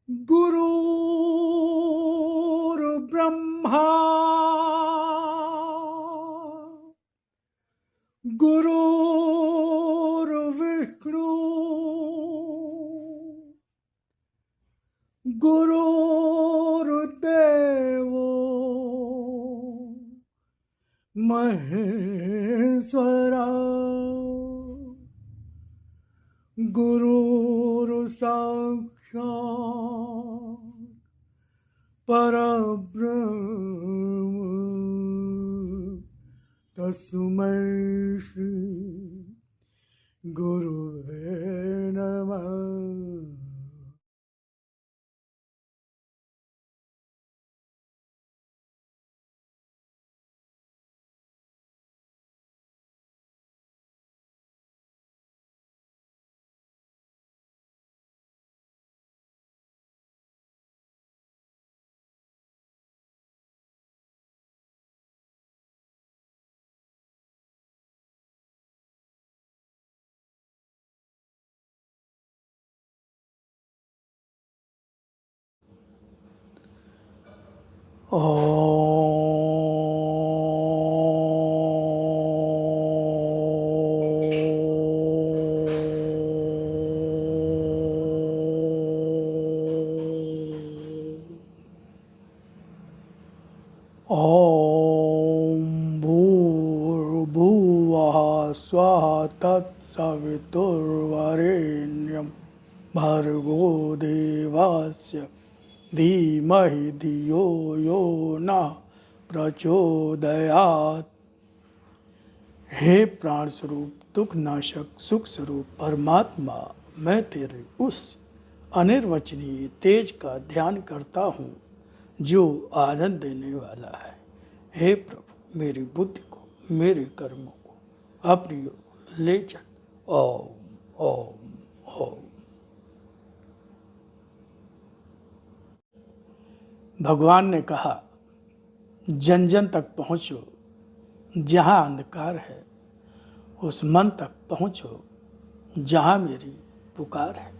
गुरुर्ब्रह्मा गुरुर्विष्णु गुरुर्देवो महेश्वरा गुरुर्साक्षात् परब्रह्म तस्मै श्री गुरुवे नमः। ॐ भूर्भुवः स्वः तत्सवितुर्वरेण्यं भर्गो देवस्य धीमहि धियो यो नः प्रचोदयात्। हे प्राण स्वरूप, दुख नाशक, सुख स्वरूप परमात्मा, मैं तेरे उस अनिर्वचनीय तेज का ध्यान करता हूँ जो आनंद देने वाला है। हे प्रभु, मेरी बुद्धि को, मेरे कर्मों को अपनी ओर ले चल। ओम ओम ओम। भगवान ने कहा, जन जन तक पहुँचो, जहाँ अंधकार है उस मन तक पहुँचो जहाँ मेरी पुकार है।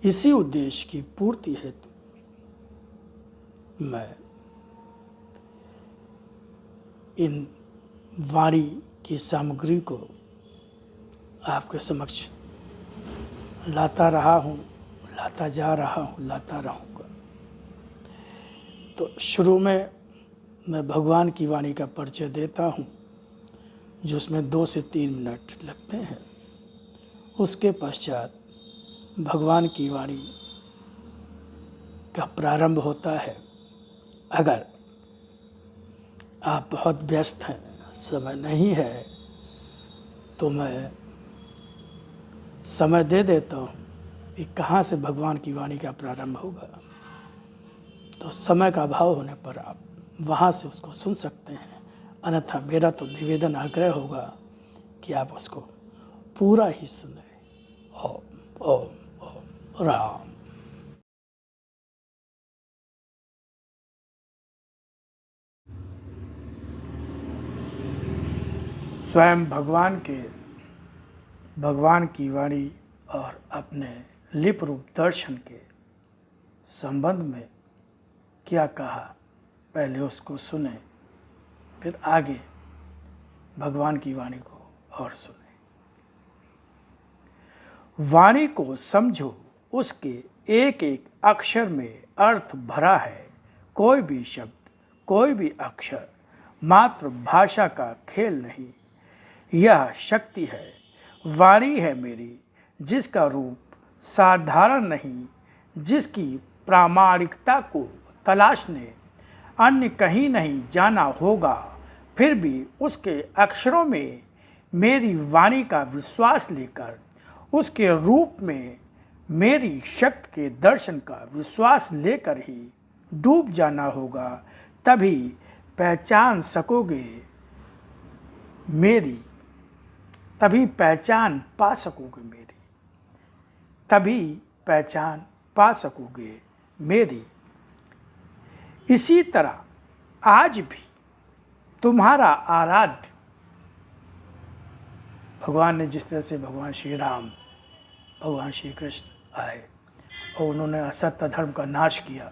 इसी उद्देश्य की पूर्ति हेतु मैं इन वाणी की सामग्री को आपके समक्ष लाता रहा हूँ, लाता जा रहा हूँ, लाता रहूँगा। तो शुरू में मैं भगवान की वाणी का परिचय देता हूँ, जिसमें 2 से 3 मिनट लगते हैं। उसके पश्चात भगवान की वाणी का प्रारंभ होता है। अगर आप बहुत व्यस्त हैं, समय नहीं है, तो मैं समय दे देता हूँ कि कहाँ से भगवान की वाणी का प्रारंभ होगा। तो समय का अभाव होने पर आप वहाँ से उसको सुन सकते हैं, अन्यथा मेरा तो निवेदन आग्रह होगा कि आप उसको पूरा ही सुने। ओम ओम ओम राम। स्वयं भगवान की वाणी और अपने लिप रूप दर्शन के संबंध में क्या कहा, पहले उसको सुने, फिर आगे भगवान की वाणी को और सुने। वाणी को समझो, उसके एक एक अक्षर में अर्थ भरा है। कोई भी शब्द, कोई भी अक्षर मात्र भाषा का खेल नहीं, यह शक्ति है। वाणी है मेरी, जिसका रूप साधारण नहीं, जिसकी प्रामाणिकता को तलाशने अन्य कहीं नहीं जाना होगा, फिर भी उसके अक्षरों में मेरी वाणी का विश्वास लेकर उसके रूप में मेरी शक्ति के दर्शन का विश्वास लेकर ही डूब जाना होगा। तभी पहचान सकोगे मेरी, तभी पहचान पा सकोगे मेरी, तभी पहचान पा सकोगे मेरी। इसी तरह आज भी तुम्हारा आराध्य भगवान ने जिस तरह से भगवान श्री राम, भगवान श्री कृष्ण आए और उन्होंने असत्य धर्म का नाश किया।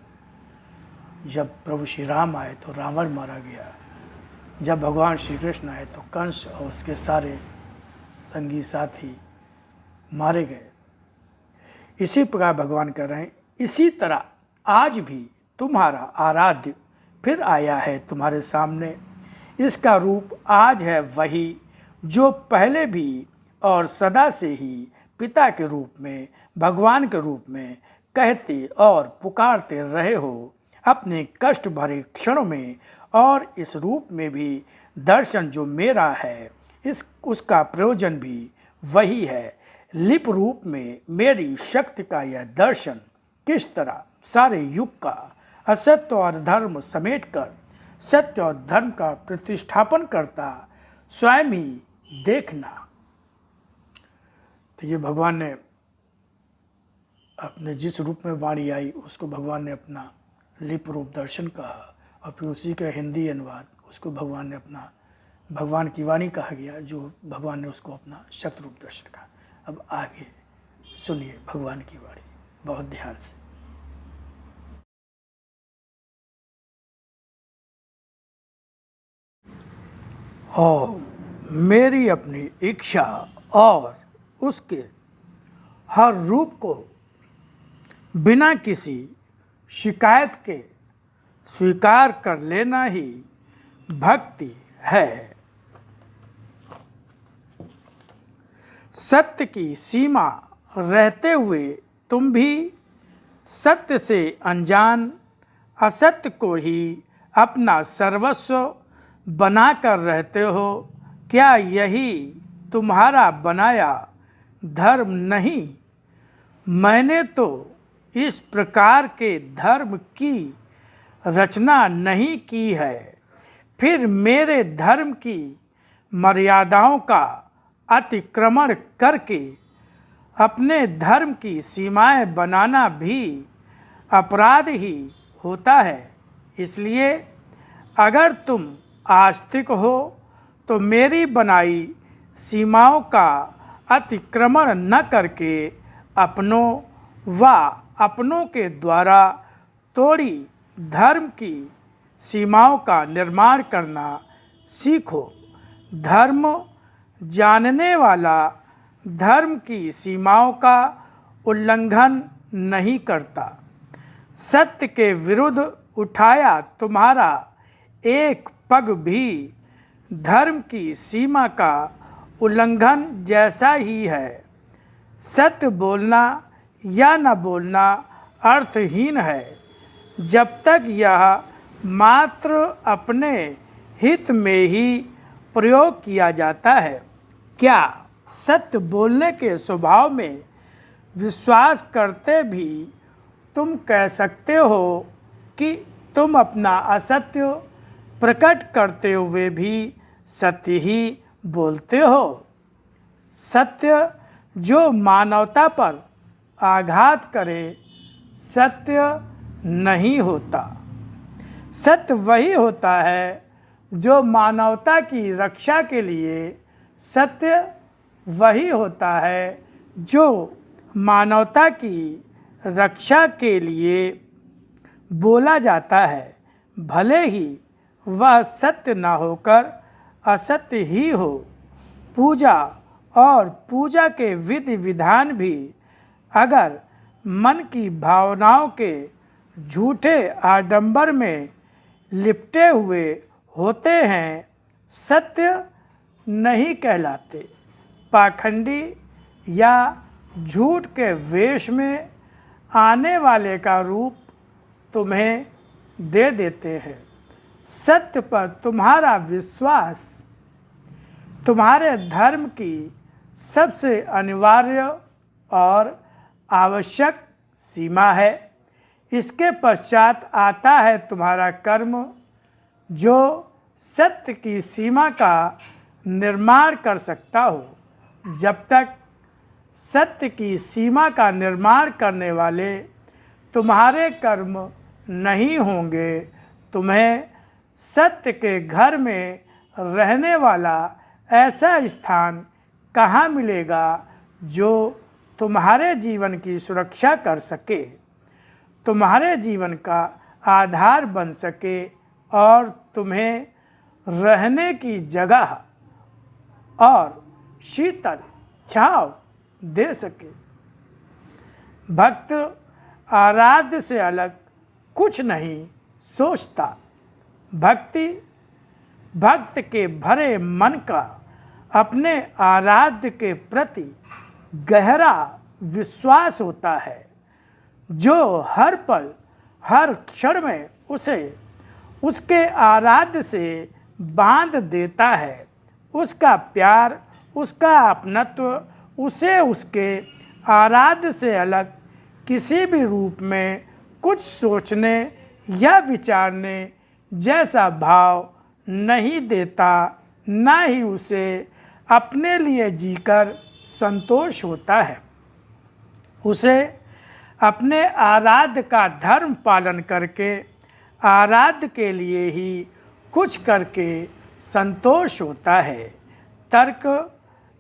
जब प्रभु श्री राम आए तो रावण मारा गया। जब भगवान श्री कृष्ण आए तो कंस और उसके सारे संगी साथी मारे गए। इसी प्रकार भगवान कह रहे हैं, इसी तरह आज भी तुम्हारा आराध्य फिर आया है तुम्हारे सामने। इसका रूप आज है वही जो पहले भी और सदा से ही पिता के रूप में, भगवान के रूप में कहते और पुकारते रहे हो अपने कष्ट भरे क्षणों में। और इस रूप में भी दर्शन जो मेरा है उसका प्रयोजन भी वही है। लिप रूप में मेरी शक्ति का यह दर्शन किस तरह सारे युग का असत्य और धर्म समेटकर सत्य और धर्म का प्रतिष्ठापन करता स्वयं ही देखना। तो ये भगवान ने अपने जिस रूप में वाणी आई उसको भगवान ने अपना लिप रूप दर्शन कहा, और फिर उसी का हिंदी अनुवाद उसको भगवान ने अपना भगवान की वाणी कहा गया, जो भगवान ने उसको अपना शक्ति रूप दर्शन कहा। अब आगे सुनिए भगवान की वाणी बहुत ध्यान से। और मेरी अपनी इच्छा और उसके हर रूप को बिना किसी शिकायत के स्वीकार कर लेना ही भक्ति है। सत्य की सीमा रहते हुए तुम भी सत्य से अनजान असत्य को ही अपना सर्वस्व बनाकर रहते हो। क्या यही तुम्हारा बनाया धर्म नहीं? मैंने तो इस प्रकार के धर्म की रचना नहीं की है। फिर मेरे धर्म की मर्यादाओं का अतिक्रमण करके अपने धर्म की सीमाएं बनाना भी अपराध ही होता है। इसलिए अगर तुम आस्तिक हो तो मेरी बनाई सीमाओं का अतिक्रमण न करके अपनों व अपनों के द्वारा तोड़ी धर्म की सीमाओं का निर्माण करना सीखो। धर्म जानने वाला धर्म की सीमाओं का उल्लंघन नहीं करता। सत्य के विरुद्ध उठाया तुम्हारा एक पग भी धर्म की सीमा का उल्लंघन जैसा ही है। सत्य बोलना या न बोलना अर्थहीन है जब तक यह मात्र अपने हित में ही प्रयोग किया जाता है। क्या सत्य बोलने के स्वभाव में विश्वास करते भी तुम कह सकते हो कि तुम अपना असत्य प्रकट करते हुए भी सत्य ही बोलते हो? सत्य जो मानवता पर आघात करे सत्य नहीं होता। सत्य वही होता है जो मानवता की रक्षा के लिए, सत्य वही होता है जो मानवता की रक्षा के लिए बोला जाता है, भले ही वह सत्य न होकर असत्य ही हो। पूजा और पूजा के विधि विधान भी अगर मन की भावनाओं के झूठे आडंबर में लिपटे हुए होते हैं, सत्य नहीं कहलाते। पाखंडी या झूठ के वेश में आने वाले का रूप तुम्हें दे देते हैं। सत्य पर तुम्हारा विश्वास तुम्हारे धर्म की सबसे अनिवार्य और आवश्यक सीमा है। इसके पश्चात आता है तुम्हारा कर्म, जो सत्य की सीमा का निर्माण कर सकता हो। जब तक सत्य की सीमा का निर्माण करने वाले तुम्हारे कर्म नहीं होंगे, तुम्हें सत्य के घर में रहने वाला ऐसा स्थान कहाँ मिलेगा जो तुम्हारे जीवन की सुरक्षा कर सके। तुम्हारे जीवन का आधार बन सके और तुम्हें रहने की जगह और शीतल छांव दे सके। भक्त आराध्य से अलग कुछ नहीं सोचता। भक्त के भरे मन का अपने आराध्य के प्रति गहरा विश्वास होता है, जो हर पल हर क्षण में उसे उसके आराध्य से बांध देता है। उसका प्यार, उसका अपनत्व उसे उसके आराध्य से अलग किसी भी रूप में कुछ सोचने या विचारने जैसा भाव नहीं देता, ना ही उसे अपने लिए जीकर संतोष होता है। उसे अपने आराध्य का धर्म पालन करके आराध्य के लिए ही कुछ करके संतोष होता है। तर्क,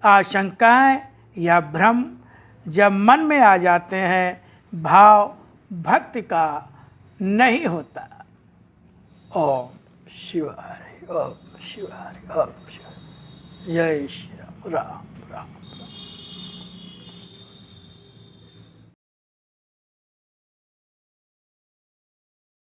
आशंकाएं या भ्रम जब मन में आ जाते हैं, भाव भक्ति का नहीं होता। ओम शिवाय, ओम शिवाय, ओम शिवाय। जय श्री राम, राम राम।